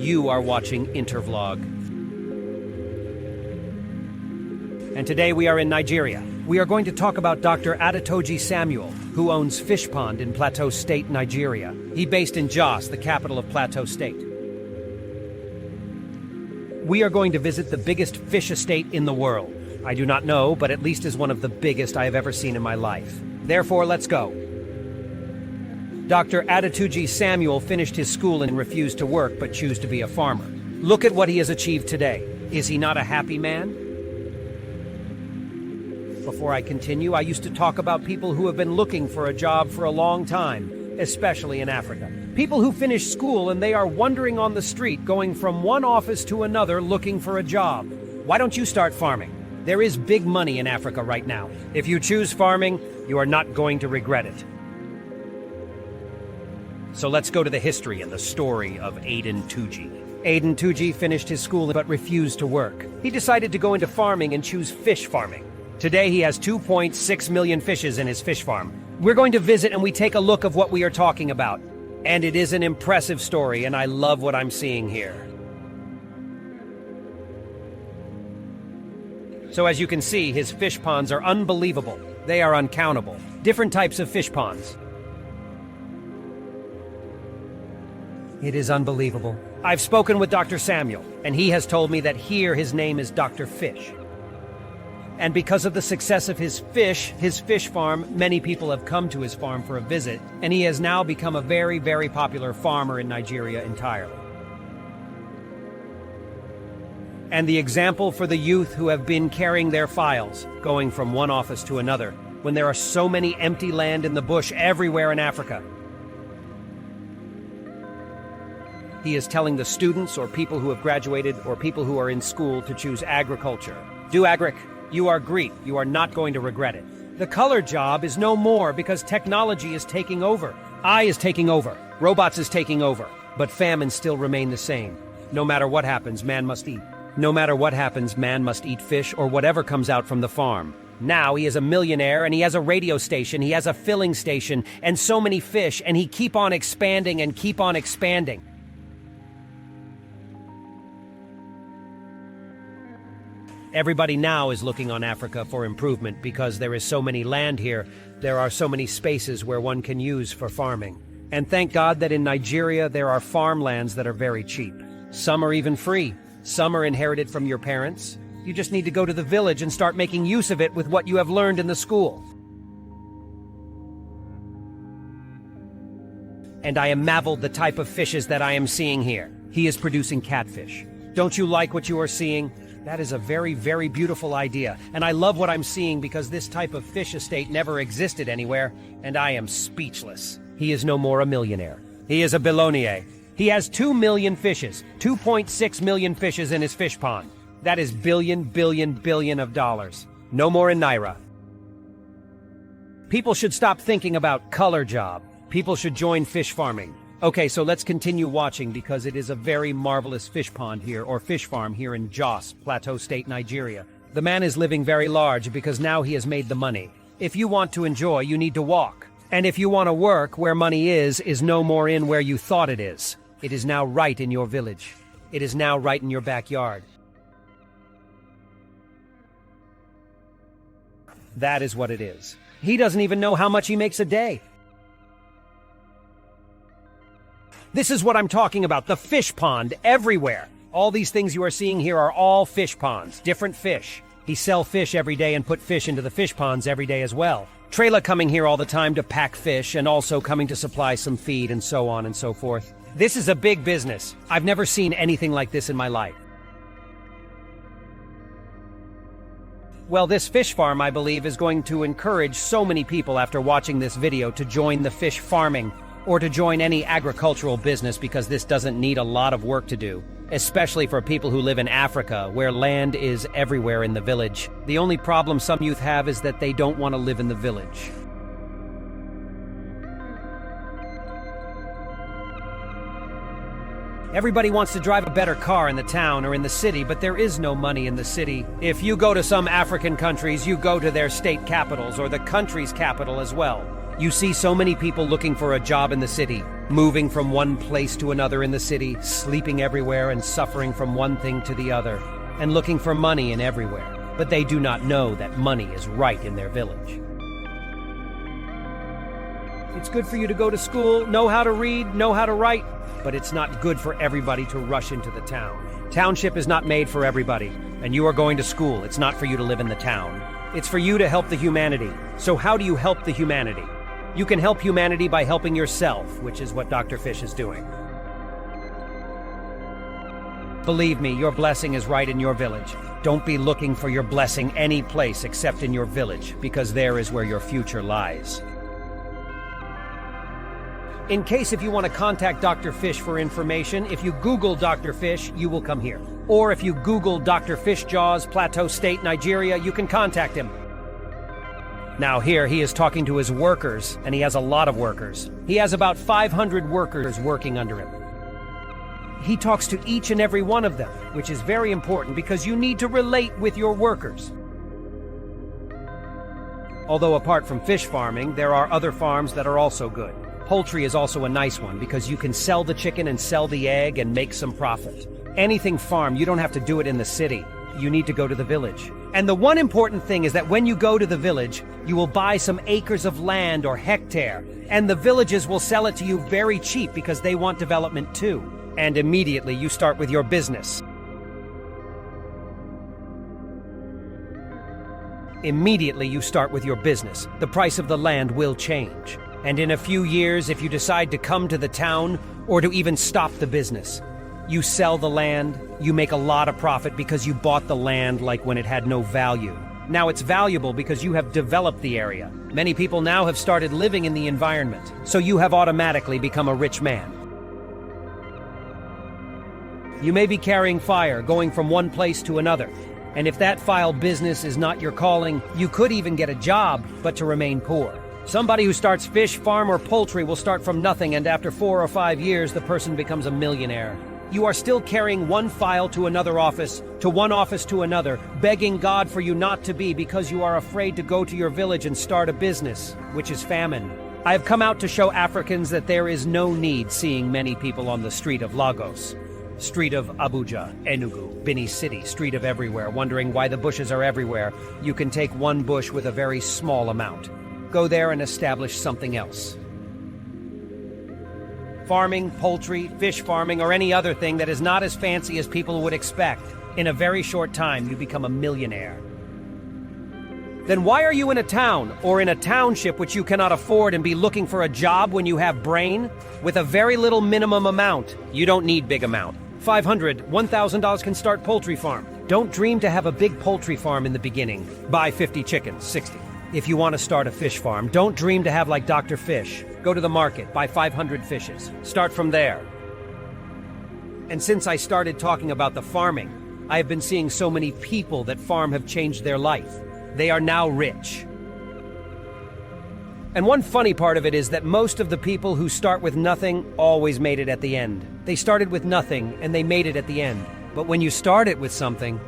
You are watching Intervlog. And today we are in Nigeria. We are going to talk about Dr. Adetunji Samuel, who owns Fish Pond in Plateau State, Nigeria. He's based in Jos, the capital of Plateau State. We are going to visit the biggest fish estate in the world. I do not know, but at least is one of the biggest I have ever seen in my life. Therefore, let's go. Dr. Adetunji Samuel finished his school and refused to work but chose to be a farmer. Look at what he has achieved today. Is he not a happy man? Before I continue, I used to talk about people who have been looking for a job for a long time, especially in Africa. People who finish school and they are wandering on the street, going from one office to another looking for a job. Why don't you start farming? There is big money in Africa right now. If you choose farming, you are not going to regret it. So let's go to the history and the story of Adetunji. Adetunji finished his school but refused to work. He decided to go into farming and choose fish farming. Today he has 2.6 million fishes in his fish farm. We're going to visit and we take a look of what we are talking about. And it is an impressive story, and I love what I'm seeing here. So as you can see, his fish ponds are unbelievable. They are uncountable. Different types of fish ponds. It is unbelievable. I've spoken with Dr. Samuel, and he has told me that here his name is Dr. Fish. And because of the success of his fish farm, many people have come to his farm for a visit, and he has now become a very, very popular farmer in Nigeria entirely. And the example for the youth who have been carrying their files, going from one office to another, when there are so many empty land in the bush everywhere in Africa. He is telling the students or people who have graduated or people who are in school to choose agriculture. Do agric. You are Greek. You are not going to regret it. The color job is no more because technology is taking over. AI is taking over. Robots is taking over. But famines still remain the same. No matter what happens, man must eat. No matter what happens, man must eat fish or whatever comes out from the farm. Now he is a millionaire and he has a radio station, he has a filling station, and so many fish, and he keep on expanding and keep on expanding. Everybody now is looking on Africa for improvement because there is so many land here. There are so many spaces where one can use for farming. And thank God that in Nigeria there are farmlands that are very cheap. Some are even free. Some are inherited from your parents. You just need to go to the village and start making use of it with what you have learned in the school. And I am marveled the type of fishes that I am seeing here. He is producing catfish. Don't you like what you are seeing? That is a very, very beautiful idea, and I love what I'm seeing because this type of fish estate never existed anywhere, and I am speechless. He is no more a millionaire. He is a billionaire. He has 2 million fishes, 2.6 million fishes in his fish pond. That is billion of dollars. No more in Naira. People should stop thinking about color job. People should join fish farming. Okay, so let's continue watching because it is a very marvelous fish pond here, or fish farm here in Jos, Plateau State, Nigeria. The man is living very large because now he has made the money. If you want to enjoy, you need to walk. And if you want to work, where money is no more in where you thought it is. It is now right in your village. It is now right in your backyard. That is what it is. He doesn't even know how much he makes a day. This is what I'm talking about, the fish pond everywhere. All these things you are seeing here are all fish ponds, different fish. He sells fish every day and put fish into the fish ponds every day as well. Trailer coming here all the time to pack fish and also coming to supply some feed and so on and so forth. This is a big business. I've never seen anything like this in my life. Well, this fish farm, I believe, is going to encourage so many people after watching this video to join the fish farming or to join any agricultural business because this doesn't need a lot of work to do, especially for people who live in Africa, where land is everywhere in the village. The only problem some youth have is that they don't want to live in the village. Everybody wants to drive a better car in the town or in the city, but there is no money in the city. If you go to some African countries, you go to their state capitals or the country's capital as well. You see so many people looking for a job in the city. moving from one place to another in the city, sleeping everywhere and suffering from one thing to the other, and looking for money in everywhere. But they do not know that money is right in their village. It's good for you to go to school, know how to read, know how to write, but it's not good for everybody to rush into the town. Township is not made for everybody, and you are going to school. It's not for you to live in the town. It's for you to help the humanity. So how do you help the humanity? You can help humanity by helping yourself, which is what Dr. Fish is doing. Believe me, your blessing is right in your village. Don't be looking for your blessing any place except in your village, because there is where your future lies. In case if you want to contact Dr. Fish for information, if you Google Dr. Fish, you will come here. Or if you Google Dr. Fish Jaws, Plateau State, Nigeria, you can contact him. Now here he is talking to his workers, and he has a lot of workers. He has about 500 workers working under him. He talks to each and every one of them, which is very important because you need to relate with your workers. Although apart from fish farming, there are other farms that are also good. Poultry is also a nice one because you can sell the chicken and sell the egg and make some profit. Anything farm, you don't have to do it in the city. You need to go to the village. And the one important thing is that when you go to the village, you will buy some acres of land or hectare, and the villages will sell it to you very cheap because they want development too. And immediately you start with your business. Immediately you start with your business. The price of the land will change. And in a few years, if you decide to come to the town or to even stop the business, you sell the land, you make a lot of profit because you bought the land like when it had no value. Now it's valuable because you have developed the area. Many people now have started living in the environment, so you have automatically become a rich man. You may be carrying fire, going from one place to another. And if that file business is not your calling, you could even get a job, but to remain poor. Somebody who starts fish, farm, or poultry will start from nothing, and after 4 or 5 years, the person becomes a millionaire. You are still carrying one file to another office, to one office to another, begging God for you not to be because you are afraid to go to your village and start a business, which is famine. I have come out to show Africans that there is no need seeing many people on the street of Lagos, street of Abuja, Enugu, Benin City, street of everywhere, wondering why the bushes are everywhere. You can take one bush with a very small amount. Go there and establish something else. Farming, poultry, fish farming, or any other thing that is not as fancy as people would expect. In a very short time, you become a millionaire. Then why are you in a town, or in a township which you cannot afford and be looking for a job when you have brain? With a very little minimum amount. You don't need big amount. $500, $1,000 can start poultry farm. Don't dream to have a big poultry farm in the beginning. Buy 50 chickens, 60. If you want to start a fish farm, don't dream to have like Dr. Fish. Go to the market, buy 500 fishes. Start from there. And since I started talking about the farming, I have been seeing so many people that farm have changed their life. They are now rich. And one funny part of it is that most of the people who start with nothing always made it at the end. They started with nothing and they made it at the end. But when you start it with something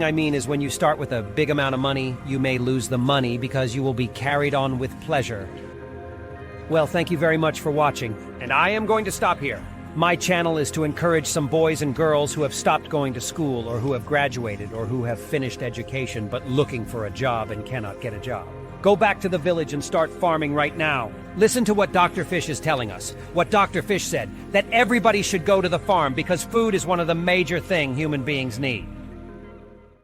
I mean is when you start with a big amount of money, you may lose the money because you will be carried on with pleasure. Well, thank you very much for watching, and I am going to stop here. My channel is to encourage some boys and girls who have stopped going to school or who have graduated or who have finished education but looking for a job and cannot get a job. Go back to the village and start farming right now. Listen to what Dr. Fish is telling us. What Dr. Fish said, that everybody should go to the farm because food is one of the major things human beings need.